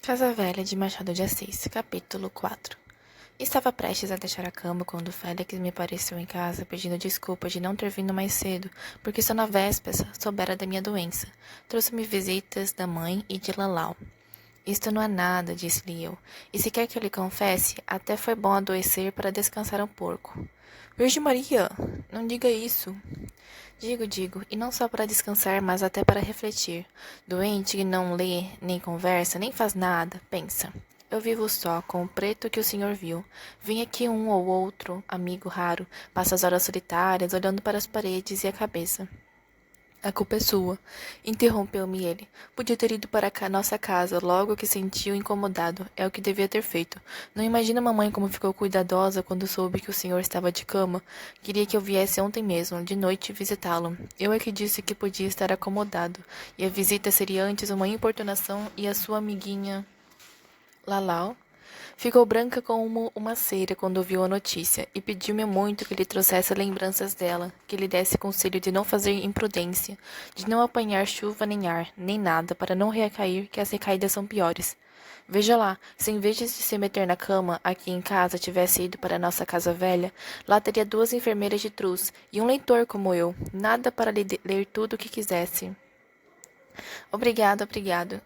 Casa Velha de Machado de Assis, capítulo 4. Estava prestes a deixar a cama quando Félix me apareceu em casa pedindo desculpas de não ter vindo mais cedo, porque só na véspera soubera da minha doença. Trouxe-me visitas da mãe e de Lalau. Isto não é nada, disse-lhe eu, e se quer que eu lhe confesse, até foi bom adoecer para descansar um pouco. Virgem Maria, não diga isso. Digo, e não só para descansar, mas até para refletir. Doente que não lê, nem conversa, nem faz nada, pensa. Eu vivo só, com o preto que o senhor viu. Vem aqui um ou outro, amigo raro, passa as horas solitárias, olhando para as paredes e a cabeça. A culpa é sua, interrompeu-me ele. Podia ter ido para nossa casa logo que sentiu incomodado. É o que devia ter feito. Não imagina mamãe como ficou cuidadosa quando soube que o senhor estava de cama. Queria que eu viesse ontem mesmo, de noite, visitá-lo. Eu é que disse que podia estar acomodado. E a visita seria antes uma importunação e a sua amiguinha Lalau ficou branca como uma cera quando ouviu a notícia e pediu-me muito que lhe trouxesse lembranças dela, que lhe desse conselho de não fazer imprudência, de não apanhar chuva nem ar, nem nada, para não recair, que as recaídas são piores. Veja lá, se em vez de se meter na cama, aqui em casa, tivesse ido para a nossa casa velha, lá teria 2 enfermeiras de truz e um leitor como eu, nada para lhe ler tudo o que quisesse. Obrigado.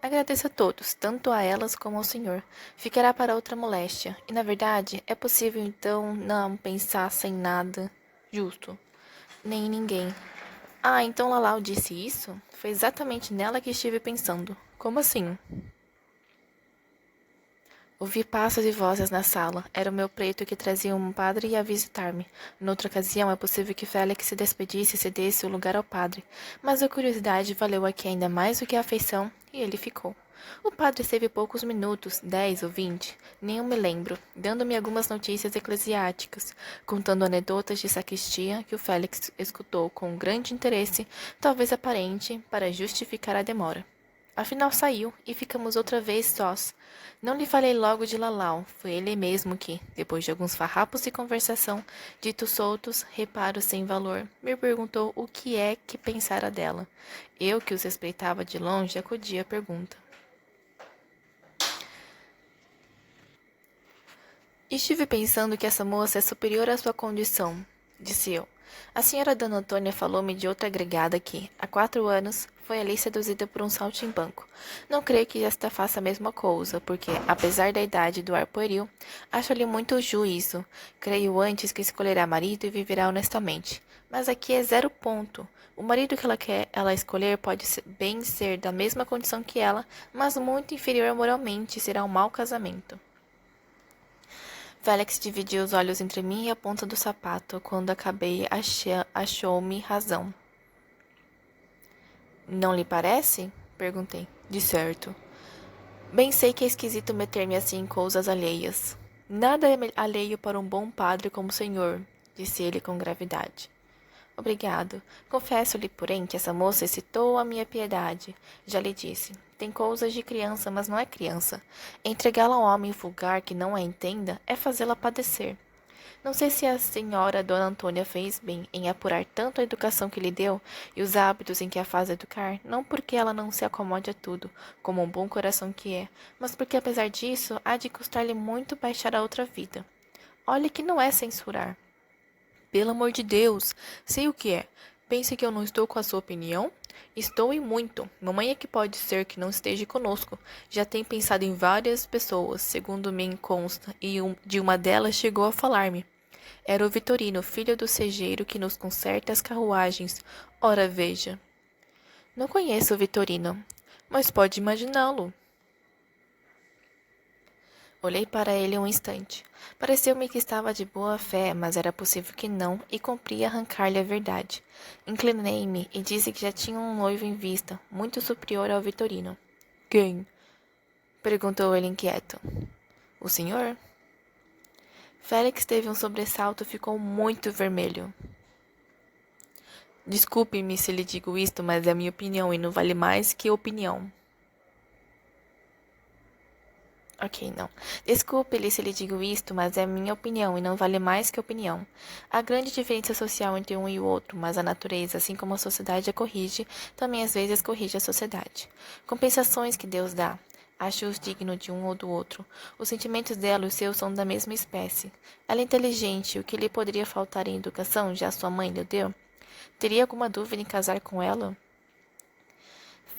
Agradeço a todos, tanto a elas como ao senhor. Ficará para outra moléstia. E, na verdade, é possível, então, não pensar sem nada. Justo. Nem em ninguém. Ah, então Lalau disse isso? Foi exatamente nela que estive pensando. Como assim? Ouvi passos e vozes na sala. Era o meu preto que trazia um padre e ia visitar-me. Noutra ocasião, é possível que Félix se despedisse e cedesse o lugar ao padre. Mas a curiosidade valeu aqui ainda mais do que a afeição, e ele ficou. O padre esteve poucos minutos, 10 ou 20, nem eu me lembro, dando-me algumas notícias eclesiásticas, contando anedotas de sacristia que o Félix escutou com grande interesse, talvez aparente, para justificar a demora. Afinal saiu, e ficamos outra vez sós. Não lhe falei logo de Lalau, foi ele mesmo que, depois de alguns farrapos de conversação, ditos soltos, reparos sem valor, me perguntou o que é que pensara dela. Eu, que os respeitava de longe, acudi à pergunta. Estive pensando que essa moça é superior à sua condição, disse eu. A senhora Dona Antônia falou-me de outra agregada que, há 4 anos, foi ali seduzida por um saltimbanco. Não creio que esta faça a mesma coisa, porque, apesar da idade e do ar pueril, acho-lhe muito juízo. Creio antes que escolherá marido e viverá honestamente. Mas aqui é 0 ponto. O marido que ela escolher pode bem ser da mesma condição que ela, mas muito inferior moralmente, e será um mau casamento. Félix dividiu os olhos entre mim e a ponta do sapato. Quando acabei, achou-me razão. Não lhe parece? Perguntei. De certo. Bem sei que é esquisito meter-me assim em coisas alheias. Nada é alheio para um bom padre como o senhor, disse ele com gravidade. Obrigado. Confesso-lhe, porém, que essa moça excitou a minha piedade. Já lhe disse. Tem coisas de criança, mas não é criança. Entregá-la a um homem vulgar que não a entenda é fazê-la padecer. Não sei se a senhora Dona Antônia fez bem em apurar tanto a educação que lhe deu e os hábitos em que a faz educar, não porque ela não se acomode a tudo, como um bom coração que é, mas porque, apesar disso, há de custar-lhe muito baixar a outra vida. Olhe que não é censurar. Pelo amor de Deus, sei o que é. Pense que eu não estou com a sua opinião? Estou e muito. Mamãe é que pode ser que não esteja conosco. Já tem pensado em várias pessoas, segundo me consta, e de uma delas chegou a falar-me. Era o Vitorino, filho do segeiro que nos conserta as carruagens. Ora, veja. Não conheço o Vitorino, mas pode imaginá-lo. Olhei para ele um instante. Pareceu-me que estava de boa fé, mas era possível que não, e cumpria arrancar-lhe a verdade. Inclinei-me e disse que já tinha um noivo em vista, muito superior ao Vitorino. Quem? Perguntou ele inquieto. O senhor? Félix teve um sobressalto e ficou muito vermelho. Desculpe-me se lhe digo isto, mas é a minha opinião e não vale mais que opinião. Ok, não. Desculpe-lhe se lhe digo isto, mas é minha opinião e não vale mais que opinião. Há grande diferença social entre um e o outro, mas a natureza, assim como a sociedade a corrige, também às vezes corrige a sociedade. Compensações que Deus dá. Acho-os dignos de um ou do outro. Os sentimentos dela e os seus são da mesma espécie. Ela é inteligente, o que lhe poderia faltar em educação, já sua mãe lhe deu? Teria alguma dúvida em casar com ela?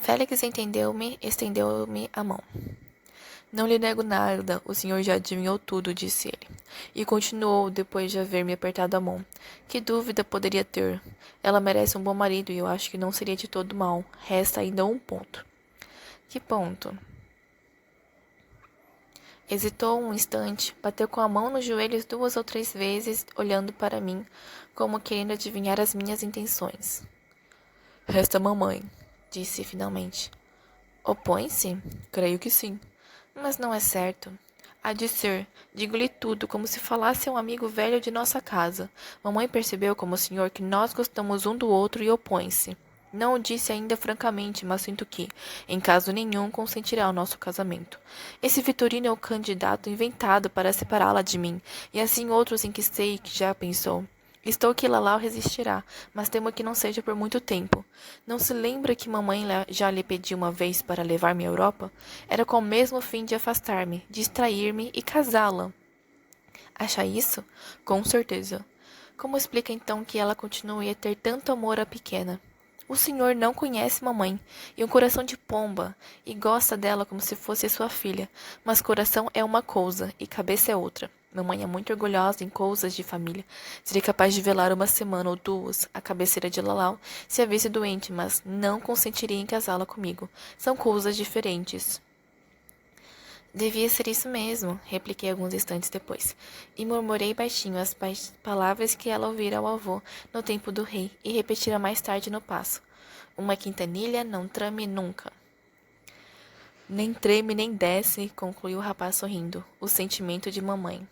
Félix entendeu-me, estendeu-me a mão. Não lhe nego nada, o senhor já adivinhou tudo, disse ele. E continuou, depois de haver me apertado a mão. Que dúvida poderia ter? Ela merece um bom marido e eu acho que não seria de todo mal. Resta ainda um ponto. Que ponto? Hesitou um instante, bateu com a mão nos joelhos 2 ou 3 vezes, olhando para mim, como querendo adivinhar as minhas intenções. Resta a mamãe, disse finalmente. Opõe-se? Creio que sim. Mas não é certo. Há de ser. Digo-lhe tudo, como se falasse a um amigo velho de nossa casa. Mamãe percebeu, como o senhor, que nós gostamos um do outro e opõe-se. Não o disse ainda francamente, mas sinto que, em caso nenhum, consentirá ao nosso casamento. Esse Vitorino é o candidato inventado para separá-la de mim, e assim outros em que sei que já pensou. Estou que Lalau resistirá, mas temo que não seja por muito tempo. Não se lembra que mamãe já lhe pediu uma vez para levar-me à Europa? Era com o mesmo fim de afastar-me, distrair-me e casá-la. Acha isso? Com certeza. Como explica então que ela continue a ter tanto amor à pequena? O senhor não conhece mamãe, e um coração de pomba, e gosta dela como se fosse sua filha, mas coração é uma coisa, e cabeça é outra. Mamãe é muito orgulhosa em coisas de família. Seria capaz de velar 1 semana ou 2 a cabeceira de Lalau se a visse doente, mas não consentiria em casá-la comigo. São coisas diferentes. Devia ser isso mesmo, repliquei alguns instantes depois, e murmurei baixinho as palavras que ela ouvira ao avô no tempo do rei e repetira mais tarde no paço. Uma quintanilha não trame nunca. Nem treme nem desce, concluiu o rapaz sorrindo, o sentimento de mamãe.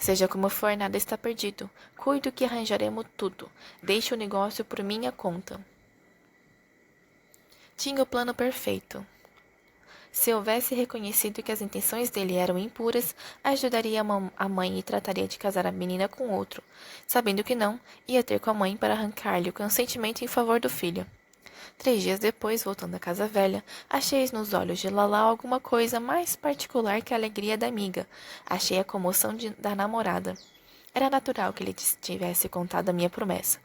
Seja como for, nada está perdido. Cuido que arranjaremos tudo. Deixe o negócio por minha conta. Tinha o plano perfeito. Se houvesse reconhecido que as intenções dele eram impuras, ajudaria a mãe e trataria de casar a menina com outro. Sabendo que não, ia ter com a mãe para arrancar-lhe o consentimento em favor do filho. 3 dias depois, voltando à casa velha, achei nos olhos de Lalau alguma coisa mais particular que a alegria da amiga. Achei a comoção da namorada. Era natural que lhe tivesse contado a minha promessa.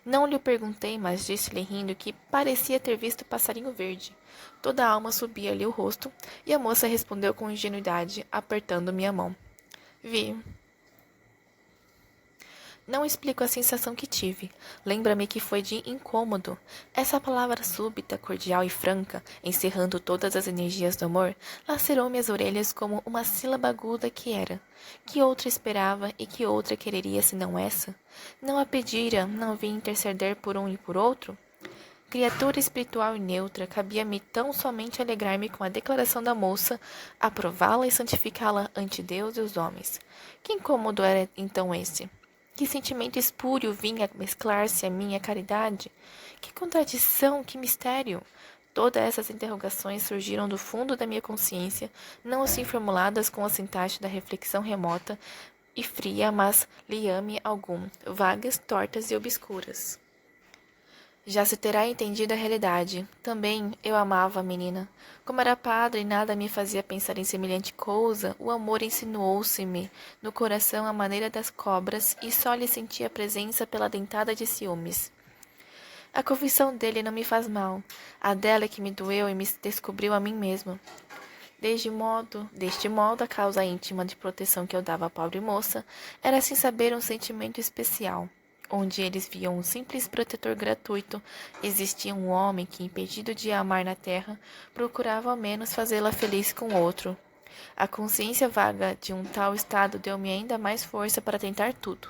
Não lhe perguntei, mas disse-lhe rindo que parecia ter visto passarinho verde. Toda a alma subia-lhe o rosto, e a moça respondeu com ingenuidade, apertando minha mão. Vi. Não explico a sensação que tive. Lembra-me que foi de incômodo. Essa palavra súbita, cordial e franca, encerrando todas as energias do amor, lacerou-me as orelhas como uma sílaba aguda que era. Que outra esperava e que outra quereria senão essa? Não a pedira, não vim interceder por um e por outro? Criatura espiritual e neutra, cabia-me tão somente alegrar-me com a declaração da moça, aprová-la e santificá-la ante Deus e os homens. Que incômodo era então esse? Que sentimento espúrio vinha mesclar-se à minha caridade? Que contradição, que mistério! Todas essas interrogações surgiram do fundo da minha consciência, não assim formuladas com a sintaxe da reflexão remota e fria, mas liame algum, vagas, tortas e obscuras. Já se terá entendido a realidade. Também eu amava a menina. Como era padre e nada me fazia pensar em semelhante coisa, o amor insinuou-se-me no coração à maneira das cobras e só lhe senti a presença pela dentada de ciúmes. A confissão dele não me faz mal. A dela é que me doeu e me descobriu a mim mesma. Deste modo, a causa íntima de proteção que eu dava à pobre moça era sem saber um sentimento especial. Onde eles viam um simples protetor gratuito, existia um homem que, impedido de a amar na terra, procurava ao menos fazê-la feliz com outro. A consciência vaga de um tal estado deu-me ainda mais força para tentar tudo.